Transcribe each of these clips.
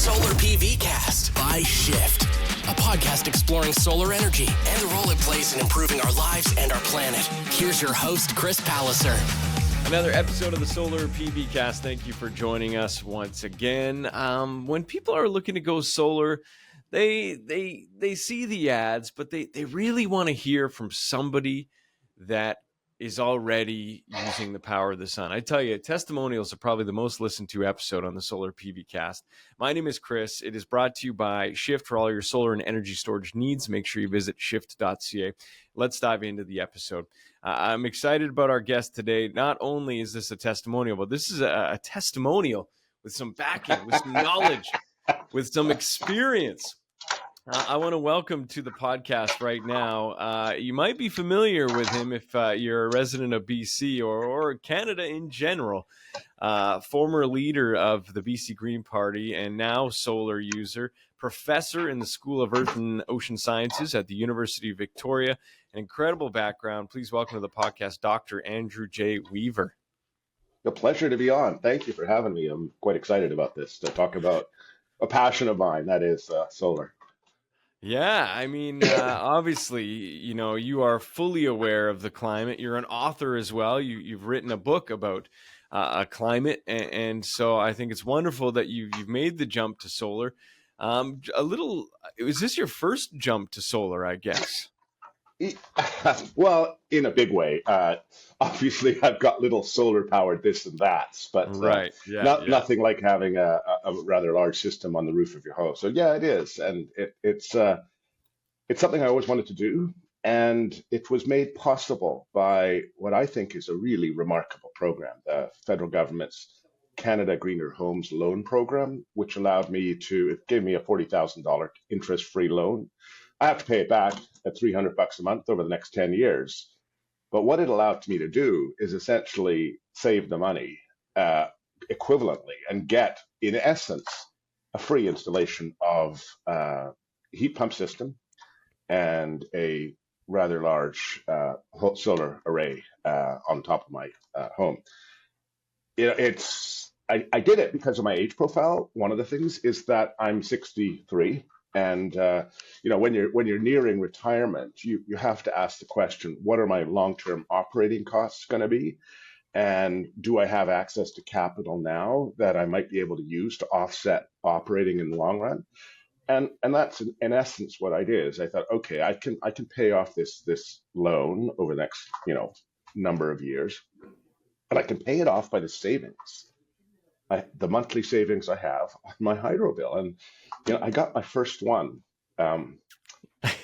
Solar PVcast by Shift, a podcast exploring solar energy and the role it plays in improving our lives and our planet. Here's your host, Chris Palliser. Another episode of the Solar PVcast. Thank you for joining us once again. When people are looking to go solar, they see the ads, but they really want to hear from somebody that is already using the power of the sun. I tell you, testimonials are probably the most listened to episode on the Solar PVcast. My name is Chris. It is brought to you by Shift for all your solar and energy storage needs. Make sure you visit shift.ca. Let's dive into the episode. I'm excited about our guest today. Not only is this a testimonial, but this is a testimonial with some backing, with some knowledge, with some experience. I want to welcome to the podcast right now. You might be familiar with him if you're a resident of BC or Canada in general. Former leader of the BC Green Party and now solar user, professor in the School of Earth and Ocean Sciences at the University of Victoria. An incredible background. Please welcome to the podcast, Dr. Andrew J. Weaver. A pleasure to be on. Thank you for having me. I'm quite excited about this, to talk about a passion of mine, that is solar. Yeah, I mean, obviously, you know, you are fully aware of the climate. You're an author as well. You've written a book about climate, and so I think it's wonderful that you've made the jump to solar. Was this your first jump to solar, I guess? Well, in a big way. Obviously, I've got little solar-powered this and that, but right. Nothing like having a rather large system on the roof of your home. So yeah, it is, and it's something I always wanted to do, and it was made possible by what I think is a really remarkable program, the federal government's Canada Greener Homes Loan Program, which allowed me to, it gave me a $40,000 interest-free loan. I have to pay it back at $300 a month over the next 10 years. But what it allowed me to do is essentially save the money equivalently and get, in essence, a free installation of a heat pump system and a rather large solar array on top of my home. I did it because of my age profile. One of the things is that I'm 63. And when you're nearing retirement, you have to ask the question, what are my long-term operating costs going to be? And do I have access to capital now that I might be able to use to offset operating in the long run? And that's in essence what I did. Is I thought, okay, I can pay off this loan over the next number of years, and I can pay it off by the savings. The monthly savings I have on my hydro bill. And, I got my first one.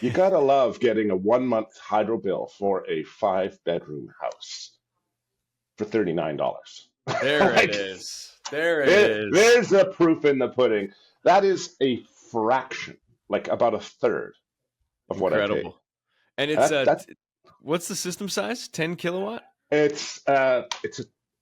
You got to love getting a 1 month hydro bill for a 5-bedroom house for $39. There it is. There it is. There's the proof in the pudding. That is a fraction, like about a third of what I paid. And it's, what's the system size? 10 kilowatt?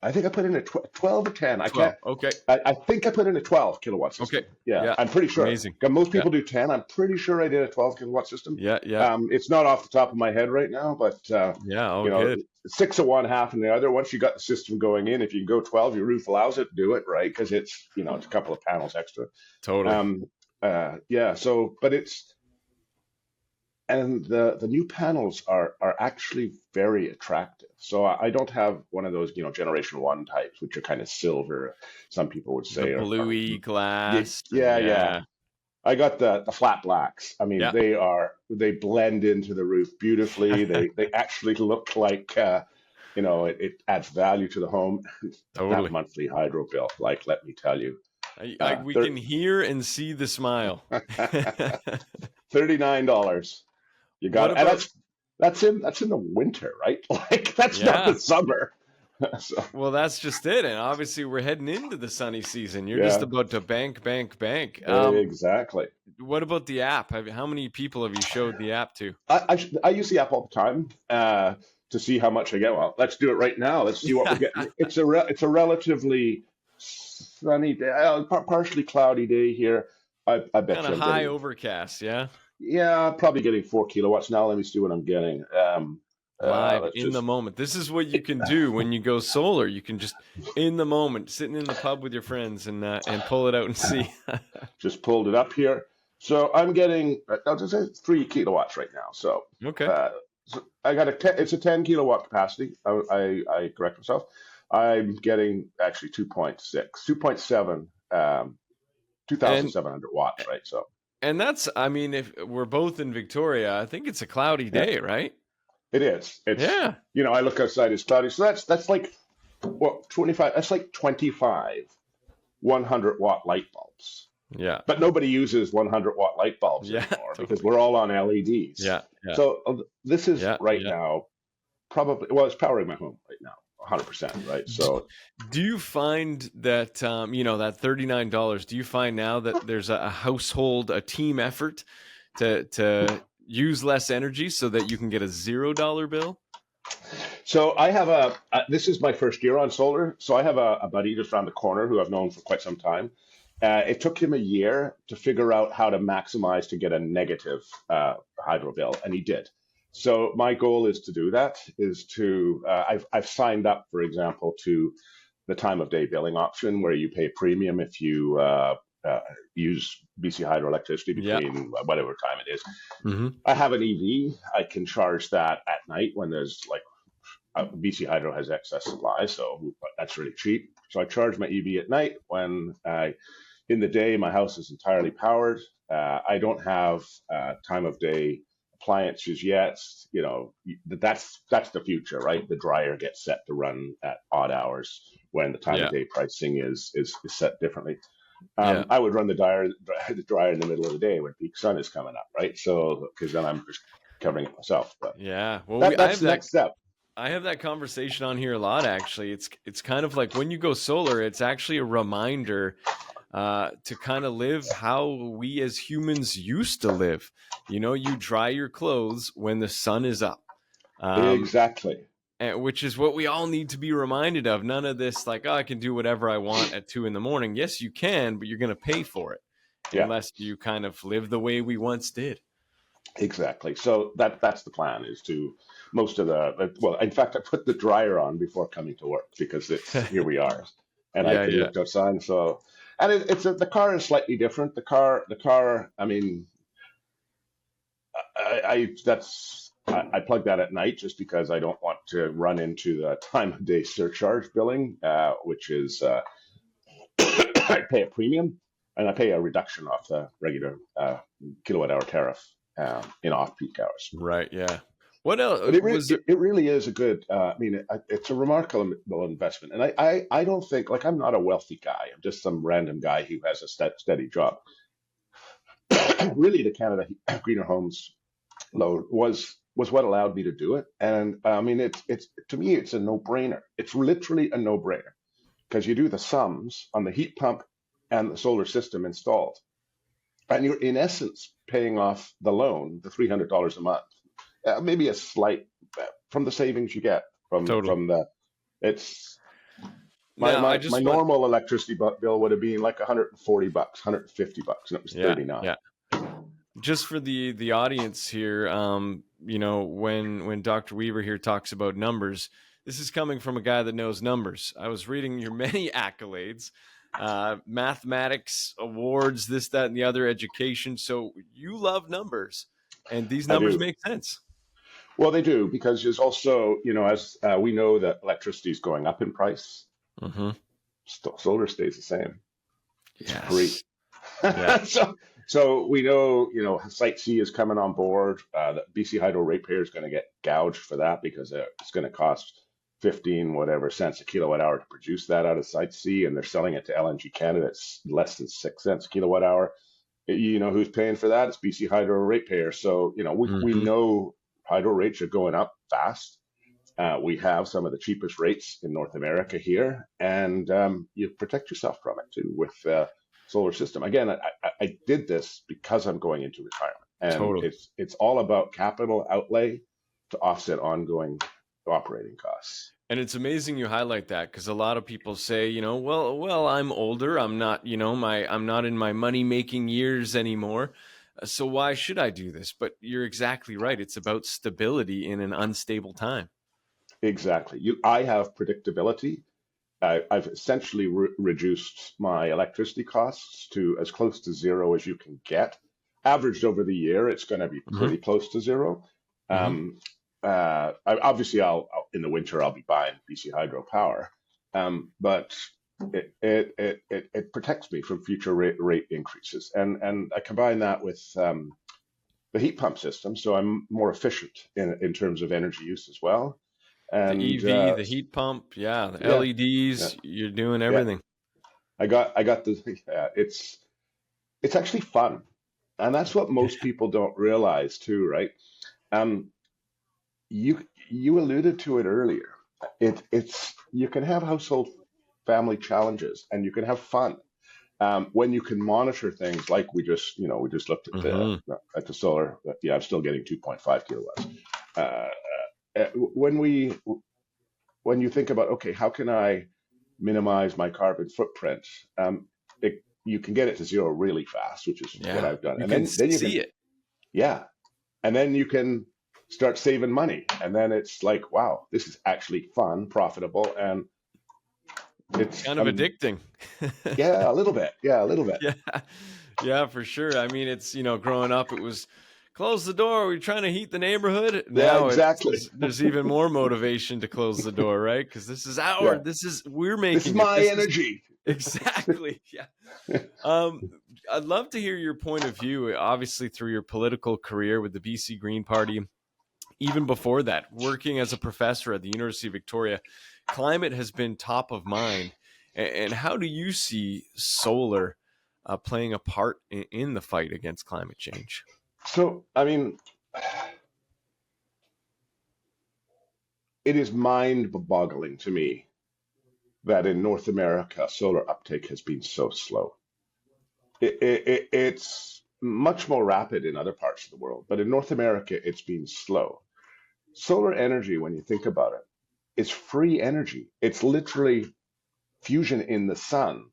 I think I put in a 12 or 10. 12. Okay. I think I put in a 12 kilowatt system. Okay. Yeah. I'm pretty sure. Amazing. Most people do 10. I'm pretty sure I did a 12 kilowatt system. Yeah. It's not off the top of my head right now, but good. 6 of one, half in the other. Once you got the system going in, if you can go 12, your roof allows it, do it, right? Because it's it's a couple of panels extra. Totally. But it's. And the new panels are actually very attractive. So I don't have one of those, generation 1 types, which are kind of silver, some people would say. The bluey glass. Yeah. I got the flat blacks. I mean, they blend into the roof beautifully. They actually look like, it adds value to the home. Totally. That monthly hydro bill, let me tell you. We can hear and see the smile. $39. You got it. And that's in the winter, right? That's not the summer. So. Well, that's just it. And obviously we're heading into the sunny season. You're just about to bank. Exactly. What about the app? How many people have you showed the app to? I use the app all the time to see how much I get. Well, let's do it right now. Let's see what we get. It's a relatively sunny day, partially cloudy day here. I bet kind of high overcast, yeah? Yeah, probably getting 4 kilowatts now. Let me see what I'm getting. Live in the moment. This is what you can do when you go solar. You can just in the moment, sitting in the pub with your friends and pull it out and see. just pulled it up here. So I'm getting, I'll just say 3 kilowatts right now. So, Okay. so I got it's a 10 kilowatt capacity. I correct myself. I'm getting actually 2.7, 2,700 watts, right? So, And that's, I mean, if we're both in Victoria, I think it's a cloudy yeah, day, right? it is. It's, Yeah. I look outside, it's cloudy. So that's like, 25, that's like 25 100-watt light bulbs. Yeah. But nobody uses 100-watt light bulbs Yeah. anymore because Totally. we're all on LEDs. Yeah. Yeah. So this is Yeah. right Yeah. now probably, well, it's powering my home right now, 100%, right? So Do you find that, that $39, do you find now that there's a household, a team effort to use less energy so that you can get a $0 bill? So I have this is my first year on solar. So I have a buddy just around the corner who I've known for quite some time. It took him a year to figure out how to maximize to get a negative hydro bill, and he did. So my goal is to do that, is to, I've signed up, for example, to the time of day billing option where you pay premium if you use BC hydroelectricity Yeah. between whatever time it is. Mm-hmm. I have an EV. I can charge that at night when there's like, BC Hydro has excess supply, so that's really cheap. So I charge my EV at night when in the day my house is entirely powered. I don't have time of day appliances yet. That's the future, right? The dryer gets set to run at odd hours when the time of day pricing is set differently. Yeah. I would run the dryer in the middle of the day when peak sun is coming up, right? So because then I'm just covering it myself. But Yeah. Well, that's the next step. I have that conversation on here a lot, actually. It's kind of like when you go solar, it's actually a reminder to kind of live how we as humans used to live. You dry your clothes when the sun is up. Exactly. Which is what we all need to be reminded of. None of this like, I can do whatever I want at 2 a.m. Yes, you can, but you're going to pay for it unless you kind of live the way we once did. Exactly. So that's the plan, is to most of well, in fact, I put the dryer on before coming to work because here we are, and I can look outside. So, and the car is slightly different. The car. I mean, I plug that at night just because I don't want to run into the time of day surcharge billing, which is I pay a premium and I pay a reduction off the regular kilowatt hour tariff in off peak hours. Right. Yeah. What else? But it really is a good. I mean, it's a remarkable investment, and I don't think, like, I'm not a wealthy guy. I'm just some random guy who has a steady job. Really, the Canada Greener Homes load was what allowed me to do it, and I mean, it's to me, it's a no-brainer. It's literally a no-brainer because you do the sums on the heat pump and the solar system installed, and you're in essence paying off the loan, the $300 a month. Maybe a slight from the savings you get from the. It's my normal electricity bill would have been like $140, $150, and it was $39. Yeah. Just for the audience here, when Dr. Weaver here talks about numbers, this is coming from a guy that knows numbers. I was reading your many accolades, mathematics awards, this, that, and the other, education. So you love numbers, and these numbers make sense. Well, they do, because there's also, as we know that electricity is going up in price. Mm-hmm. Solar stays the same. It's free. Yeah. So we know, Site C is coming on board. The BC Hydro ratepayer is going to get gouged for that because it's going to cost 15 whatever cents a kilowatt hour to produce that out of Site C, and they're selling it to LNG Canada at less than 6 cents a kilowatt hour. You know who's paying for that? It's BC Hydro ratepayer. So we know hydro rates are going up fast. We have some of the cheapest rates in North America here, and you protect yourself from it too with solar system. Again, I did this because I'm going into retirement, and it's all about capital outlay to offset ongoing operating costs. And it's amazing you highlight that, because a lot of people say, well, I'm older. I'm not, I'm not in my money making years anymore. So why should I do this? But you're exactly right. It's about stability in an unstable time. Exactly. I have predictability I've essentially reduced my electricity costs to as close to zero as you can get. Averaged over the year, it's going to be Mm-hmm. pretty close to zero. Mm-hmm. Obviously, in the winter I'll be buying BC Hydro power, but it protects me from future rate increases, and I combine that with the heat pump system, so I'm more efficient in terms of energy use as well. The And EV, the heat pump, the yeah, yeah, LEDs, you're doing yeah. everything. I got the. It's actually fun, and that's what most people don't realize too, right? Um, you alluded to it earlier. It's you can have household family challenges, and you can have fun when you can monitor things like we just looked Mm-hmm. at the solar. Yeah, I'm still getting 2.5 kilowatts. Uh, when you think about, okay, how can I minimize my carbon footprint? You can get it to zero really fast, which is what Yeah, I've done, you and can then you can, see it. yeah, and then you can start saving money, and then it's like, wow, this is actually fun, profitable, and it's Kind of addicting. yeah, a little bit, yeah, a little bit, Yeah, yeah, for sure. I mean, it's, growing up, it was close the door. We're trying to heat the neighborhood. yeah, Now exactly. there's even more motivation to close the door, right? Because Yeah, we're this is making it. my energy. Exactly. Yeah. Um, I'd love to hear your point of view, obviously through your political career with the BC Green Party. Even before that, working as a professor at the University of Victoria, climate has been top of mind. And how do you see solar playing a part in the fight against climate change? So, I mean, it is mind-boggling to me that in North America, solar uptake has been so slow. It's much more rapid in other parts of the world, but in North America, it's been slow. Solar energy, when you think about it, is free energy. It's literally fusion in the sun.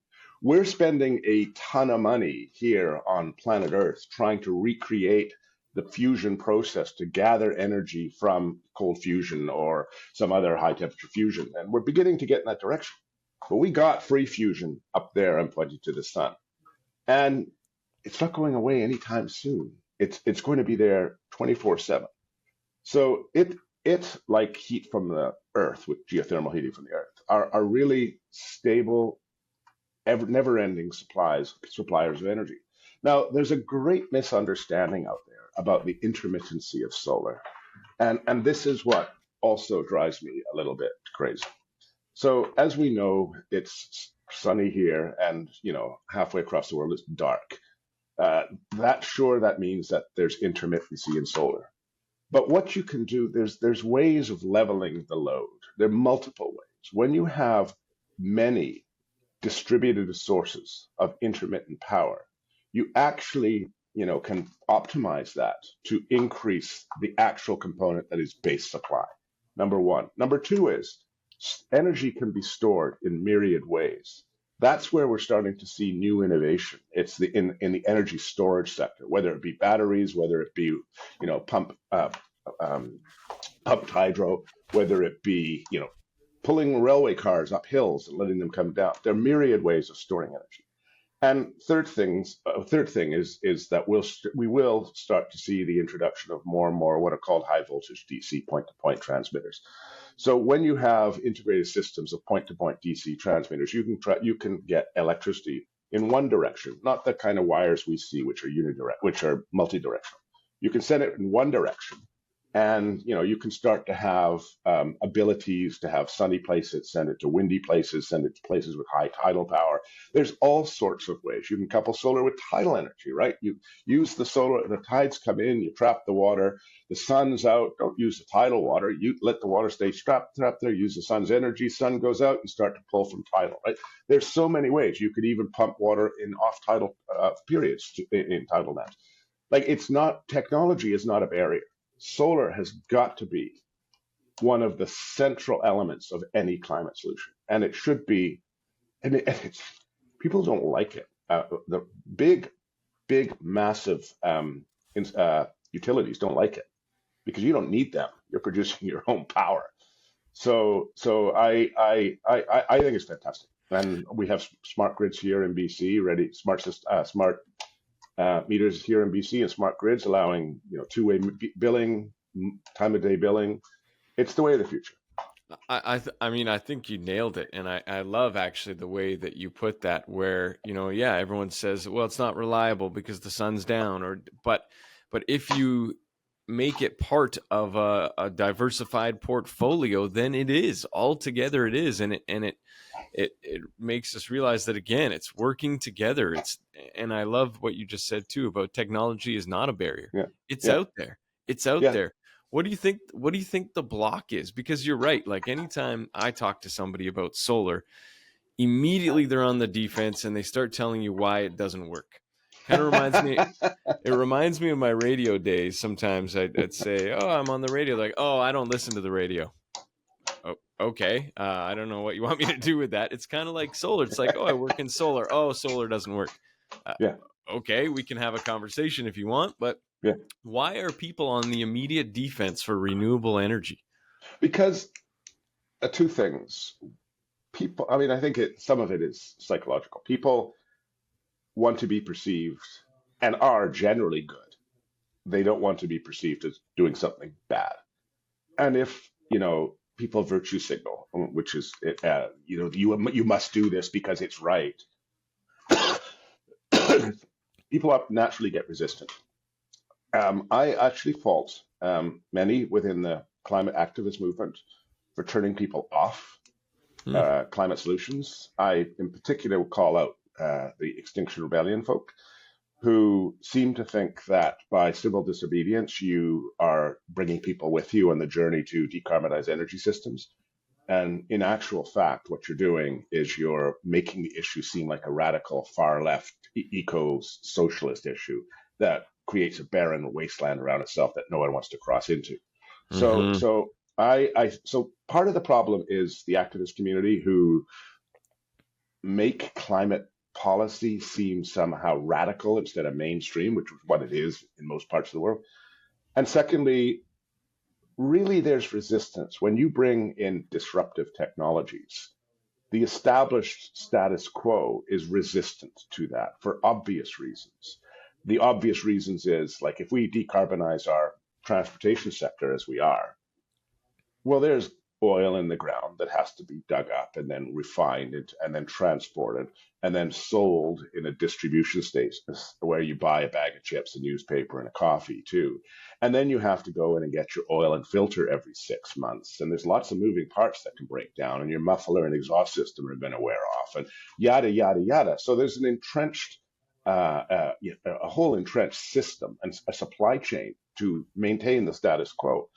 We're spending a ton of money here on planet Earth trying to recreate the fusion process to gather energy from cold fusion or some other high temperature fusion. And we're beginning to get in that direction. But we got free fusion up there and pointing to the sun. And it's not going away anytime soon. It's going to be there 24/7. So it's like heat from the earth with geothermal heating from the earth are really stable, never-ending suppliers of energy. Now, there's a great misunderstanding out there about the intermittency of solar, and this is what also drives me a little bit crazy. So, as we know, it's sunny here, and halfway across the world it's dark. Uh, that means that there's intermittency in solar. But what you can do, there's ways of leveling the load. There are multiple ways. When you have many distributed sources of intermittent power, you actually, can optimize that to increase the actual component that is base supply. Number one. Number two is energy can be stored in myriad ways. That's where we're starting to see new innovation. It's in the energy storage sector, whether it be batteries, whether it be pumped hydro, whether it be pulling railway cars up hills and letting them come down. There are myriad ways of storing energy. And third thing is that we will start to see the introduction of more and more what are called high voltage DC point-to-point transmitters. So when you have integrated systems of point-to-point DC transmitters, you can get electricity in one direction, not the kind of wires we see which are multi-directional. You can send it in one direction, and you can start to have abilities to have sunny places, send it to windy places, send it to places with high tidal power. There's all sorts of ways. You can couple solar with tidal energy, right? You use the solar, the tides come in, you trap the water, the sun's out, don't use the tidal water, you let the water stay trapped there, use the sun's energy, sun goes out, you start to pull from tidal, right? There's so many ways. You could even pump water in off-tidal periods in tidal dams. Like, technology is not a barrier. Solar has got to be one of the central elements of any climate solution, and it should be. And people don't like it. The big, massive utilities don't like it because you don't need them. You're producing your own power. So I think it's fantastic. And we have smart grids here in BC, ready smart meters here in BC, and smart grids allowing two-way billing, time of day billing. It's the way of the future. I mean, I think you nailed it. And I love actually the way that you put that, where, yeah, everyone says, well, it's not reliable because the sun's down, but if you make it part of a diversified portfolio, then it is altogether it is. And it makes us realize that, again, it's working together. And I love what you just said too, about technology is not a barrier. Yeah. It's out there. It's out there. What do you think the block is? Because you're right. Like, anytime I talk to somebody about solar, immediately they're on the defense and they start telling you why it doesn't work. Kind of reminds me, it reminds me of my radio days. Sometimes I'd say, oh, I'm on the radio. Like, oh, I don't listen to the radio. Oh, okay. I don't know what you want me to do with that. It's kind of like solar. It's like, oh, I work in solar. Oh, solar doesn't work. Okay, we can have a conversation if you want, but why are people on the immediate defense for renewable energy? Because two things. People, I mean, I think some of it is psychological. People want to be perceived, and are generally good. They don't want to be perceived as doing something bad. And if, people virtue signal, which is, you must do this because it's right, people naturally get resistant. I actually fault many within the climate activist movement for turning people off climate solutions. I, in particular, will call out the Extinction Rebellion folk, who seem to think that by civil disobedience, you are bringing people with you on the journey to decarbonize energy systems. And in actual fact, what you're doing is you're making the issue seem like a radical far left eco-socialist issue that creates a barren wasteland around itself that no one wants to cross into. So part of the problem is the activist community who make climate policy seem somehow radical instead of mainstream, which is what it is in most parts of the world. And secondly, really there's resistance. When you bring in disruptive technologies, the established status quo is resistant to that for obvious reasons. The obvious reasons is, like, if we decarbonize our transportation sector as we are, well, there's oil in the ground that has to be dug up and then refined and then transported and then sold in a distribution station where you buy a bag of chips, a newspaper, and a coffee too. And then you have to go in and get your oil and filter every 6 months. And there's lots of moving parts that can break down, and your muffler and exhaust system are going to wear off, and yada, yada, yada. So there's an entrenched, a whole entrenched system and a supply chain to maintain the status quo.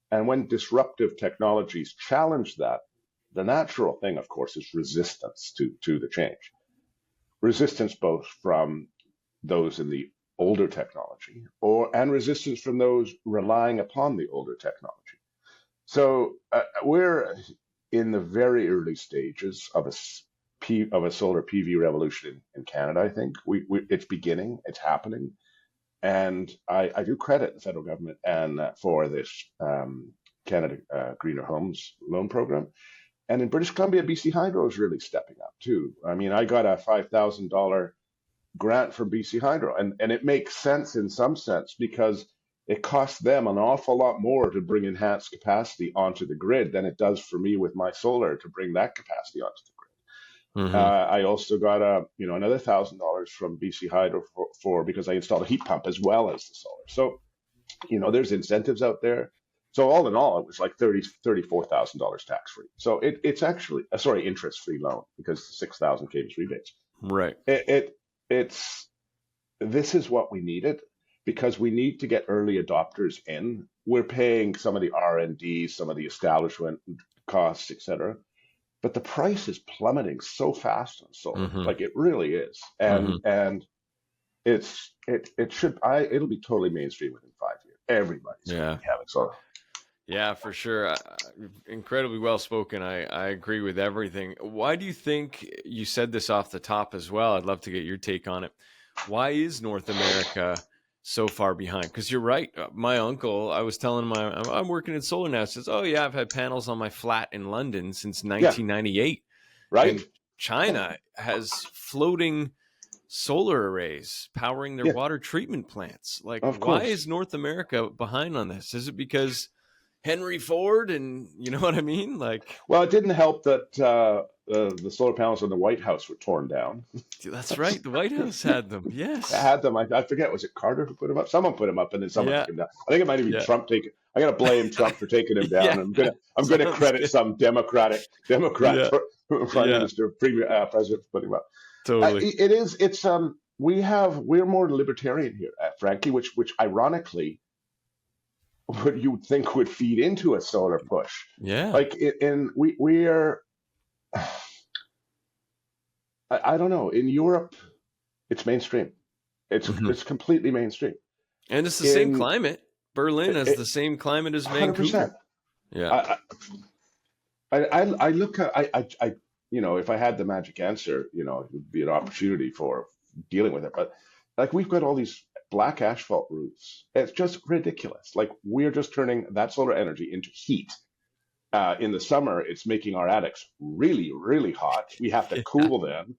And when disruptive technologies challenge that, the natural thing, of course, is resistance to the change. Resistance both from those in the older technology and resistance from those relying upon the older technology. So we're in the very early stages of a solar PV revolution in Canada, I think. It's beginning, it's happening. And I do credit the federal government and for this Canada Greener Homes loan program. And in British Columbia, BC Hydro is really stepping up too. I mean, I got a $5,000 grant from BC Hydro, and it makes sense in some sense because it costs them an awful lot more to bring enhanced capacity onto the grid than it does for me with my solar to bring that capacity onto the grid. I also got another $1,000 from BC Hydro for because I installed a heat pump as well as the solar. So, there's incentives out there. So all in all, it was like $34,000 tax free. So it's actually interest free loan because 6,000 came as rebates. Right. This is what we needed because we need to get early adopters in. We're paying some of the R&D, some of the establishment costs, et cetera. But the price is plummeting so fast on solar, like it really is, and it'll be totally mainstream within 5 years. Everybody's going to be having solar. Yeah, for sure. Incredibly well spoken. I agree with everything. Why do you think, you said this off the top as well, I'd love to get your take on it. Why is North America so far behind. Because you're right. My uncle, I was telling him I'm working in solar now. Says, "Oh yeah, I've had panels on my flat in London since Yeah, 1998." right. And China has floating solar arrays powering their Yeah, water treatment plants. Like, of why course. is North America behind on this? Is it because Henry Ford and you know what I mean? Like, Well, it didn't help that the solar panels on the White House were torn down. that's right. The White House had them. I Yes. had them. I forget. Was it Carter who put them up? Someone put them up, and then someone Yeah. took them down. I think it might have been Yeah. Trump taking. I'm going to blame Trump for taking them down. Yeah. I'm gonna Sounds credit good. some Democrat Yeah. prime Yeah. minister, president for putting them up. Totally. It is. It's we're more libertarian here, frankly, which ironically, what you would think would feed into a solar push. Yeah. Like, we are. I don't know. In Europe, it's mainstream. It's completely mainstream. And it's the same In climate. Berlin has the same climate as 100%. Vancouver. Yeah. I look at if I had the magic answer, it would be an opportunity for dealing with it. But like, we've got all these black asphalt roofs. It's just ridiculous. Like, we're just turning that solar energy into heat. In the summer, it's making our attics really, really hot. We have to cool them.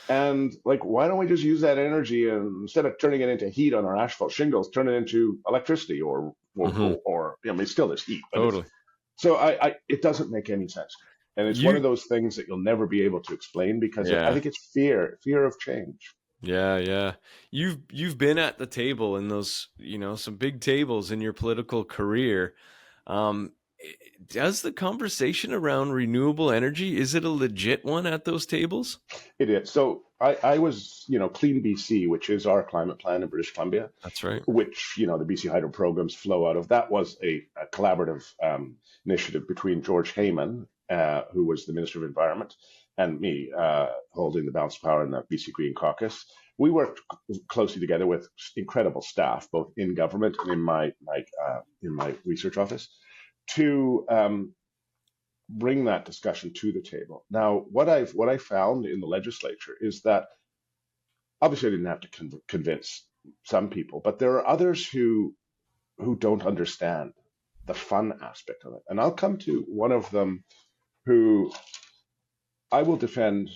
And like, why don't we just use that energy, and instead of turning it into heat on our asphalt shingles, turn it into electricity or I mean, still there's heat. But Totally. so it doesn't make any sense. And it's one of those things that you'll never be able to explain, because I think it's fear of change. Yeah. You've been at the table in those, some big tables in your political career. Does the conversation around renewable energy, is it a legit one at those tables? It is. So I was, CleanBC, which is our climate plan in British Columbia. That's right. Which, the BC Hydro programs flow out of. That was a collaborative initiative between George Heyman, who was the Minister of Environment, and me, holding the balance of power in the BC Green Caucus. We worked closely together with incredible staff, both in government and in my research office, to bring that discussion to the table. Now, what I found in the legislature is that obviously I didn't have to convince some people, but there are others who don't understand the fun aspect of it. And I'll come to one of them who I will defend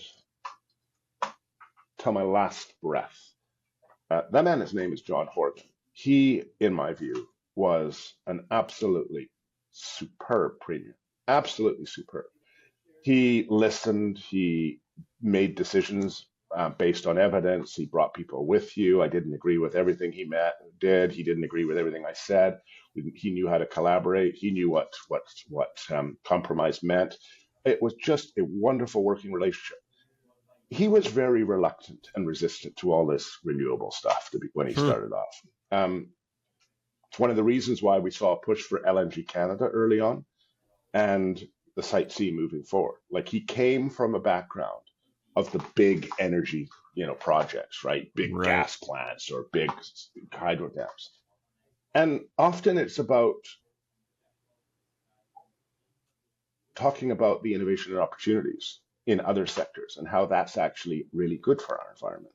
till my last breath. That man, his name is John Horgan. He, in my view, was an absolutely superb premier. Absolutely superb. He listened. He made decisions based on evidence. He brought people with you. I didn't agree with everything he did. He didn't agree with everything I said. He knew how to collaborate. He knew what compromise meant. It was just a wonderful working relationship. He was very reluctant and resistant to all this renewable stuff when he started off. It's one of the reasons why we saw a push for LNG Canada early on, and the Site C moving forward. Like, he came from a background of the big energy, projects, right? Big gas plants or big hydro dams. And often it's about talking about the innovation and opportunities in other sectors and how that's actually really good for our environment.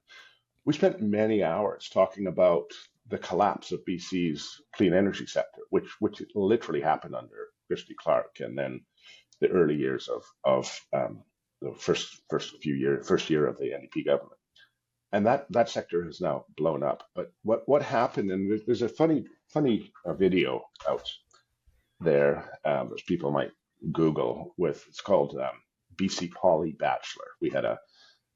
We spent many hours talking about the collapse of BC's clean energy sector, which literally happened under Christy Clark, and then the early years of the first year of the NDP government, and that sector has now blown up. But what happened? And there's a funny video out there, which people might Google. It's called BC Poly Bachelor. We had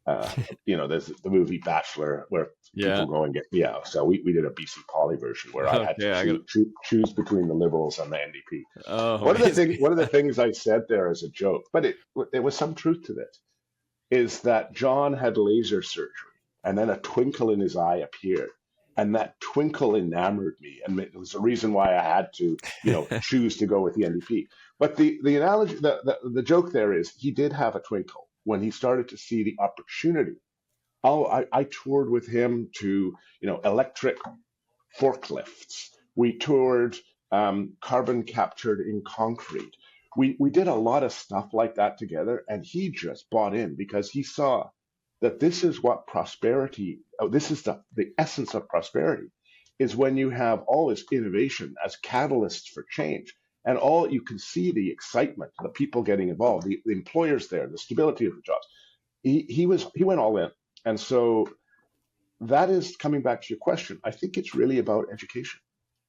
there's the movie Bachelor where people go and get, so we did a BC Poly version where I had to choose between the Liberals and the NDP. One of the things I said there as a joke, but it was some truth to this, is that John had laser surgery and then a twinkle in his eye appeared, and that twinkle enamored me, and it was the reason why I had to choose to go with the NDP. But the analogy, the joke there is, he did have a twinkle when he started to see the opportunity. I toured with him to, electric forklifts. We toured carbon captured in concrete. We did a lot of stuff like that together, and he just bought in because he saw that this is what prosperity, this is the essence of prosperity, is when you have all this innovation as catalysts for change. And all you can see the excitement, the people getting involved, the employers there, the stability of the jobs. He went all in. And so that is coming back to your question. I think it's really about education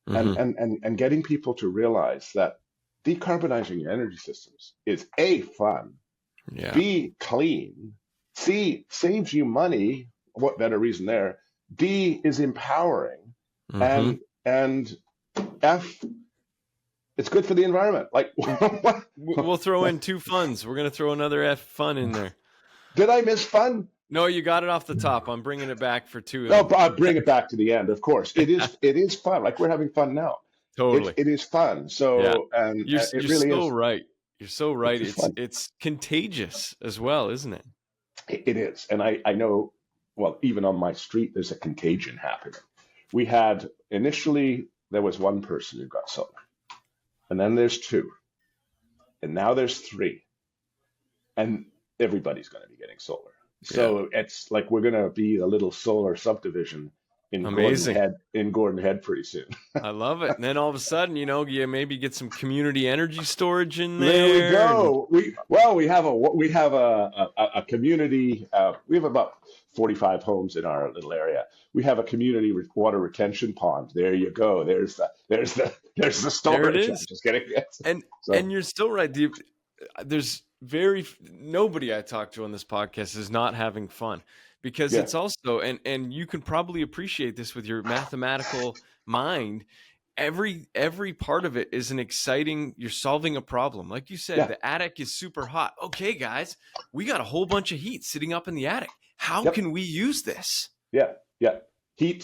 and getting people to realize that decarbonizing your energy systems is A, fun, B, clean, C, saves you money. What better reason there? D is empowering, and F, it's good for the environment. Like, we'll throw in 2 funds. We're gonna throw another F fun in there. Did I miss fun? No, you got it off the top. I'm bringing it back for 2. No, but I'll bring it back to the end. Of course, it is fun. Like, we're having fun now. Totally, it is fun. So, and you're really so is. right. You're so right. It's contagious as well, isn't it? It is, and I know. Well, even on my street, there's a contagion happening. We had initially there was 1 person who got solar, and then there's 2, and now there's 3, and everybody's going to be getting solar. So it's like we're going to be a little solar subdivision in Gordon Head pretty soon. I love it. And then all of a sudden, you maybe get some community energy storage in there. There we go. We have a community. We have about 45 homes in our little area. We have a community water retention pond. There you go. There's the storage. There it is. I'm just kidding. And you're still right. There's nobody I talk to on this podcast is not having fun, because it's also, and you can probably appreciate this with your mathematical mind. Every part of it is you're solving a problem. Like you said, the attic is super hot. Okay, guys, we got a whole bunch of heat sitting up in the attic. How can we use this? Yeah. Heat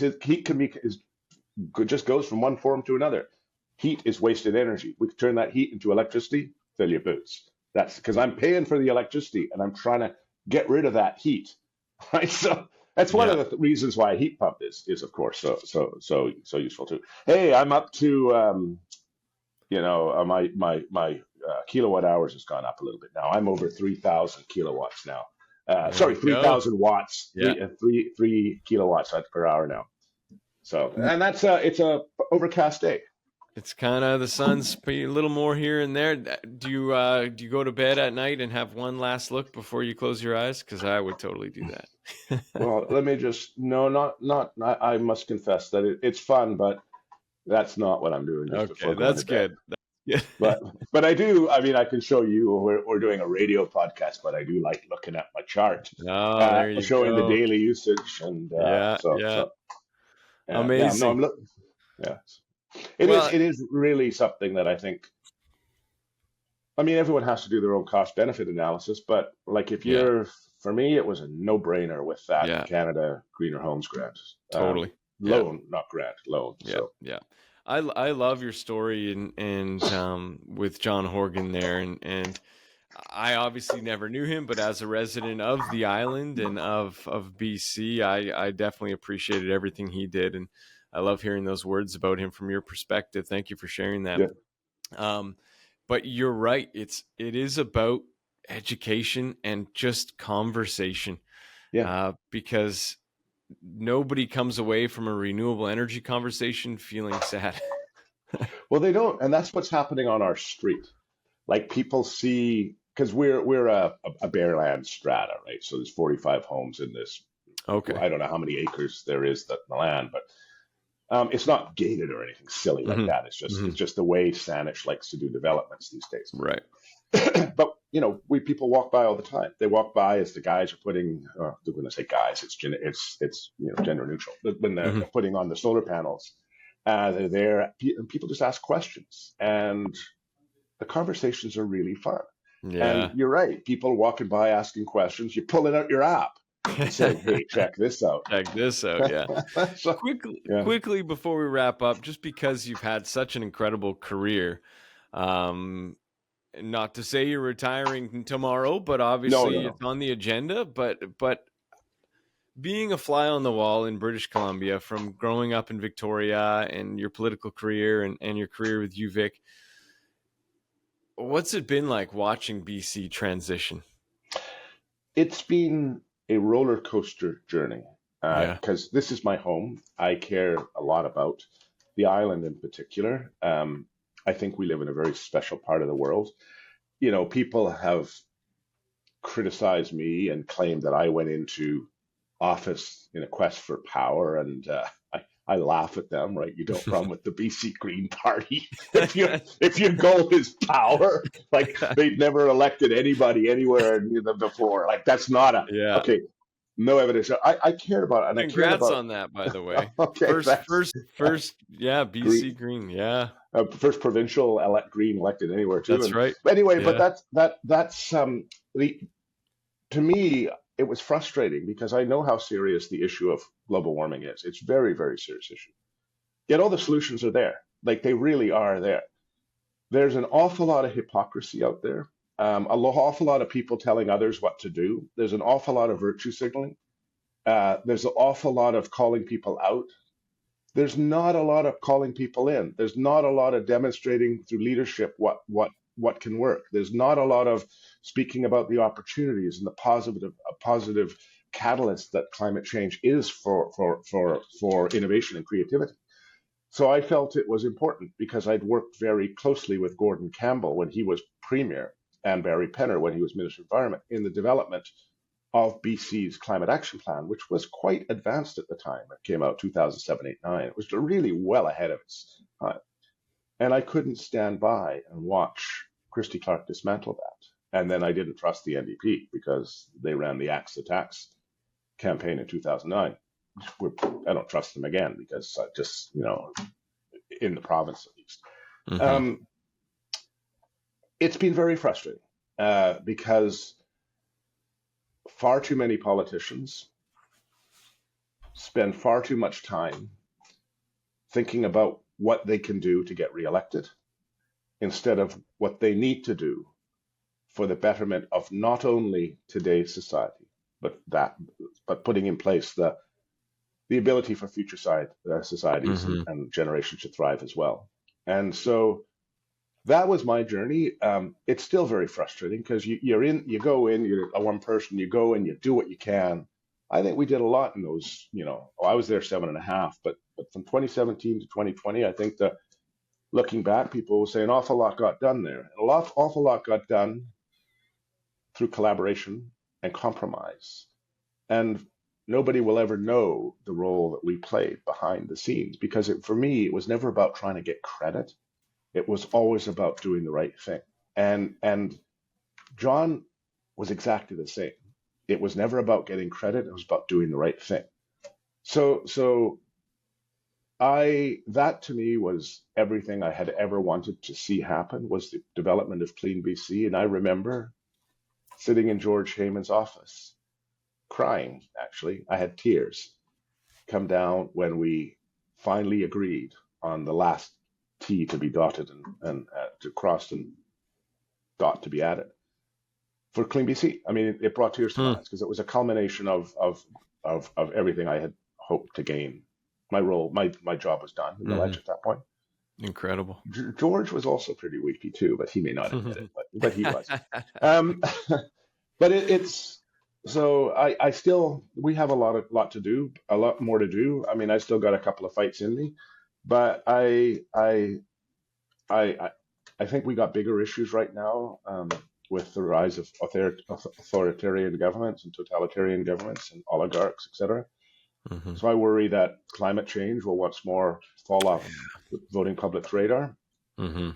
just goes from one form to another. Heat is wasted energy. We can turn that heat into electricity, fill your boots. That's because I'm paying for the electricity and I'm trying to get rid of that heat. Right. So that's one of the reasons why a heat pump is of course so useful too. Hey, I'm up to my kilowatt hours has gone up a little bit now. I'm over 3,000 kilowatts now. 3,000 watts. Yeah. 3 kilowatts per hour now. So, and that's it's a overcast day. It's kind of, the sun's a little more here and there. Do you go to bed at night and have one last look before you close your eyes? Because I would totally do that. Well, let me not. I must confess that it's fun, but that's not what I'm doing. Okay, that's good. Yeah. But I do. I mean, I can show you. We're doing a radio podcast, but I do like looking at my chart, there you showing go. the daily usage and amazing. It is really something that I think. I mean, everyone has to do their own cost benefit analysis, but like for me, it was a no brainer with that Canada Greener Homes grant. Totally. Loan, not grant, loan. Yeah. I love your story and with John Horgan there, and I obviously never knew him, but as a resident of the island and of BC, I definitely appreciated everything he did, and I love hearing those words about him from your perspective. Thank you for sharing that. Yeah. But you're right. It is about education and just conversation. Yeah. Because nobody comes away from a renewable energy conversation feeling sad. Well, they don't, and that's what's happening on our street. Like, people see, because we're a bare land strata, right? So there's 45 homes in this. Okay. I don't know how many acres there is in the land, but it's not gated or anything silly like that. It's just the way Saanich likes to do developments these days. Right. But people walk by all the time. They walk by as the guys are putting. When I say guys, it's gender neutral. But when they're putting on the solar panels, they're there. And people just ask questions, and the conversations are really fun. Yeah. And you're right. People walking by asking questions. You pull it out your app. And say, hey, check this out. Check this out, yeah. So, quickly before we wrap up, just because you've had such an incredible career, not to say you're retiring tomorrow, but obviously it's on the agenda. But being a fly on the wall in British Columbia, from growing up in Victoria and your political career and your career with UVic, what's it been like watching BC transition? It's been a roller coaster journey. Yeah. because this is my home. I care a lot about the island in particular. I think we live in a very special part of the world. You know, people have criticized me and claimed that I went into office in a quest for power, and I laugh at them. Right, you don't run with the BC Green Party if your goal is power. Like, they've never elected anybody anywhere before. Like, that's not a Yeah. okay. No evidence. I care about it, and I care Congrats about. on that, by the way. Okay, First, yeah, BC Green, yeah. First provincial Green elected anywhere too. That's right. But anyway, Yeah. but that's to me, it was frustrating because I know how serious the issue of global warming is. It's very, very serious issue. Yet all the solutions are there. Like, they really are there. There's an awful lot of hypocrisy out there. Awful lot of people telling others what to do. There's an awful lot of virtue signaling. There's an awful lot of calling people out. There's not a lot of calling people in. There's not a lot of demonstrating through leadership what can work. There's not a lot of speaking about the opportunities and the positive catalyst that climate change is for innovation and creativity. So I felt it was important because I'd worked very closely with Gordon Campbell when he was Premier and Barry Penner when he was Minister of Environment in the development of BC's Climate Action Plan, which was quite advanced at the time. It came out 2007, 8, 9. It was really well ahead of its time. And I couldn't stand by and watch Christy Clark dismantle that. And then I didn't trust the NDP because they ran the Axe the Tax campaign in 2009. I don't trust them again because I just, in the province at least. Mm-hmm. It's been very frustrating because far too many politicians spend far too much time thinking about what they can do to get reelected instead of what they need to do for the betterment of not only today's society, but putting in place the ability for future societies mm-hmm. and generations to thrive as well. And so that was my journey. It's still very frustrating because you're a one person, you go and you do what you can. I think we did a lot in those, I was there 7.5, but from 2017 to 2020, I think that looking back, people will say an awful lot got done there. Awful lot got done through collaboration and compromise. And nobody will ever know the role that we played behind the scenes because for me, it was never about trying to get credit. It was always about doing the right thing. And John was exactly the same. It was never about getting credit. It was about doing the right thing. So that to me was everything I had ever wanted to see happen was the development of CleanBC. And I remember sitting in George Heyman's office, crying, actually. I had tears come down when we finally agreed on the last T to be dotted and to crossed and dot to be added for CleanBC. I mean, it brought tears to my eyes because it was a culmination of everything I had hoped to gain. My role, my job was done in the ledge at that point. Incredible. George was also pretty weepy too, but he may not admit it, but he was. But it's so I still, we have a lot to do, a lot more to do. I mean, I still got a couple of fights in me, but I think we got bigger issues right now with the rise of authoritarian governments and totalitarian governments and oligarchs, etc. Mm-hmm. So I worry that climate change will once more fall off the voting public's radar, mm-hmm.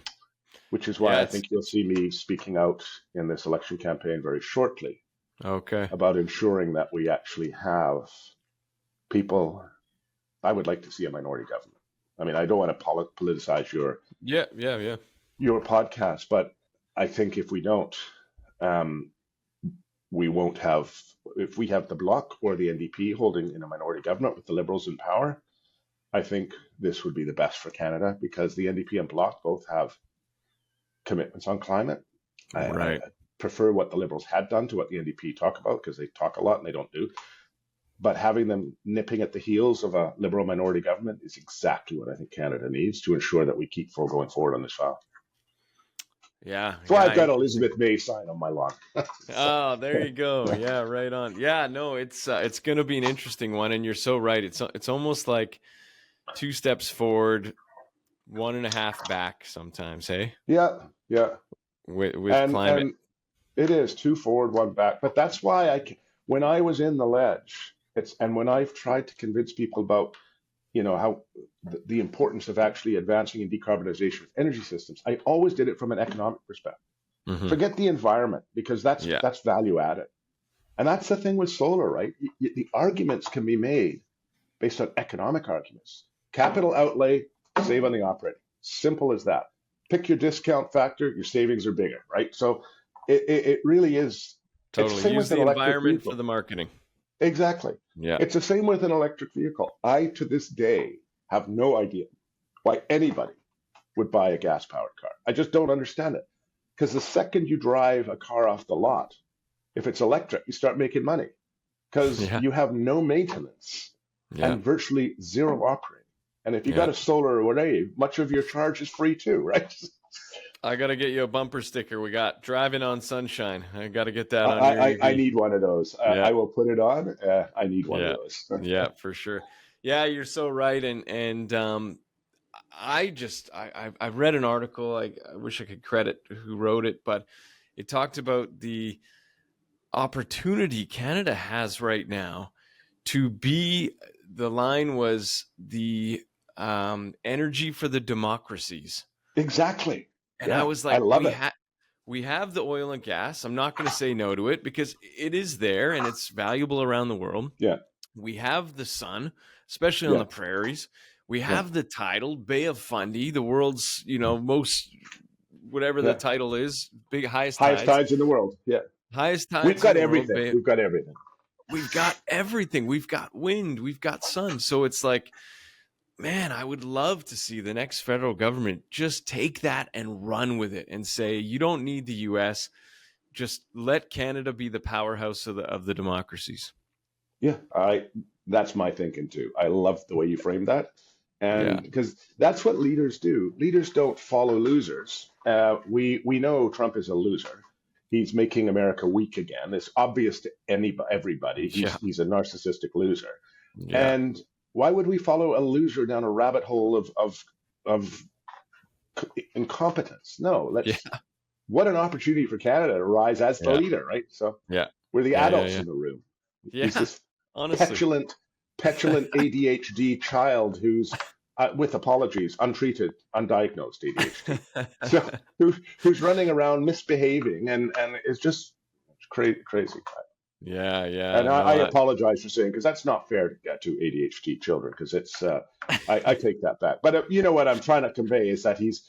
which is why I think you'll see me speaking out in this election campaign very shortly. Okay. About ensuring that we actually have people. I would like to see a minority government. I mean, I don't want to politicize your podcast, but I think if we don't, we won't have. If we have the Bloc or the NDP holding in a minority government with the Liberals in power, I think this would be the best for Canada because the NDP and Bloc both have commitments on climate. Right. I prefer what the Liberals had done to what the NDP talk about because they talk a lot and they don't do. But having them nipping at the heels of a Liberal minority government is exactly what I think Canada needs to ensure that we keep going forward on this file. Yeah. That's why Yeah. I've got Elizabeth May sign on my lawn. Oh, there you go. Yeah, right on. Yeah, no, it's going to be an interesting one, and you're so right. It's almost like 2 steps forward, 1.5 back sometimes. Hey, Yeah, yeah. with climate. And it is 2 forward, 1 back. But that's why when I was in the ledge, and when I've tried to convince people about, how the importance of actually advancing in decarbonization of energy systems, I always did it from an economic perspective. Mhm. Forget the environment, because that's value added. And that's the thing with solar, right? The arguments can be made based on economic arguments. Capital outlay, save on the operating. Simple as that. Pick your discount factor, your savings are bigger, right? So it really is. Totally. Use the environment for the marketing. Exactly. Yeah. It's the same with an electric vehicle. I, to this day, have no idea why anybody would buy a gas-powered car. I just don't understand it. Because the second you drive a car off the lot, if it's electric, you start making money. Because you have no maintenance and virtually zero operating. And if you got a solar array, much of your charge is free too, right? I got to get you a bumper sticker. We got driving on sunshine. I got to get that on your EV. I need one of those. I will put it on. I need one of those. Yeah, for sure. Yeah, you're so right. And I read an article. I wish I could credit who wrote it, but it talked about the opportunity Canada has right now to be, the line was the energy for the democracies. Exactly. And I was like, I love it. We have the oil and gas. I'm not going to say no to it because it is there and it's valuable around the world. Yeah. We have the sun, especially on the prairies. We have the tidal, Bay of Fundy, the world's, most, whatever the title is, highest tides in the world. Yeah. Highest tides. We've got everything. We've got everything. We've got everything. We've got wind. We've got sun. So it's like, man, I would love to see the next federal government just take that and run with it and say, you don't need the U.S. Just let Canada be the powerhouse of the democracies. Yeah, that's my thinking too. I love the way you framed that. And because that's what leaders do. Leaders don't follow losers. We know Trump is a loser. He's making America weak again. It's obvious to everybody. He's a narcissistic loser. Yeah. And why would we follow a loser down a rabbit hole of incompetence? No, what an opportunity for Canada to rise as the leader, right? So we're the adults in the room. Yeah, he's this honestly. petulant ADHD child who's, with apologies, untreated, undiagnosed ADHD. So who's running around misbehaving and is just crazy. Yeah. And I apologize for saying, because that's not fair to ADHD children, because it's I take that back. But you know what I'm trying to convey is that he's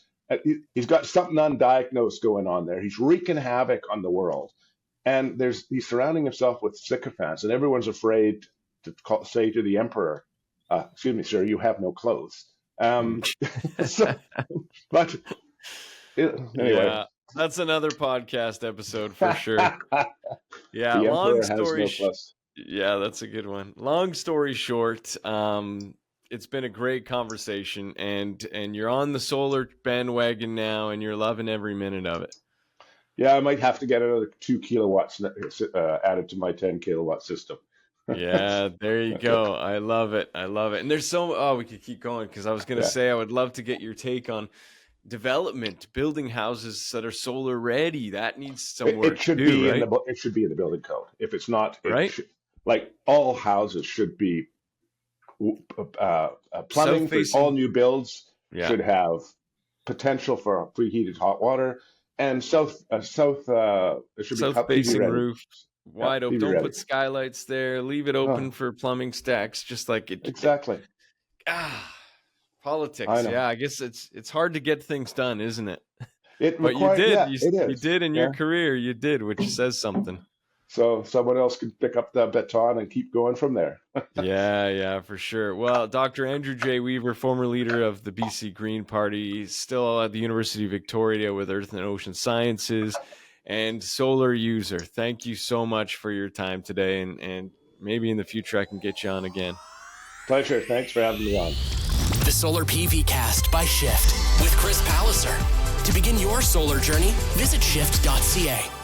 got something undiagnosed going on there. He's wreaking havoc on the world, and he's surrounding himself with sycophants, and everyone's afraid to say to the emperor, "Excuse me, sir, you have no clothes." But anyway. Yeah. That's another podcast episode for sure. Yeah, that's a good one. Long story short, it's been a great conversation, and you're on the solar bandwagon now, and you're loving every minute of it. Yeah, I might have to get another 2 kilowatts added to my 10 kilowatt system. Yeah, there you go. I love it. And there's we could keep going, because I was going to say I would love to get your take on development, building houses that are solar ready. That needs some work. It should be in the building code. If it's not, like all houses should be plumbing for all new builds should have potential for preheated hot water, and it should be south-facing roof, wide open. Don't put skylights there. Leave it open for plumbing stacks, just like it. Exactly. Politics, I guess it's hard to get things done, isn't it? But you did. You did in your career. You did, which says something. So someone else can pick up the baton and keep going from there. Yeah, for sure. Well, Dr. Andrew J. Weaver, former leader of the BC Green Party, still at the University of Victoria with Earth and Ocean Sciences, and solar user. Thank you so much for your time today, and maybe in the future I can get you on again. Pleasure. Thanks for having me on. The Solar PVcast by Shift with Chris Palliser. To begin your solar journey, visit shift.ca.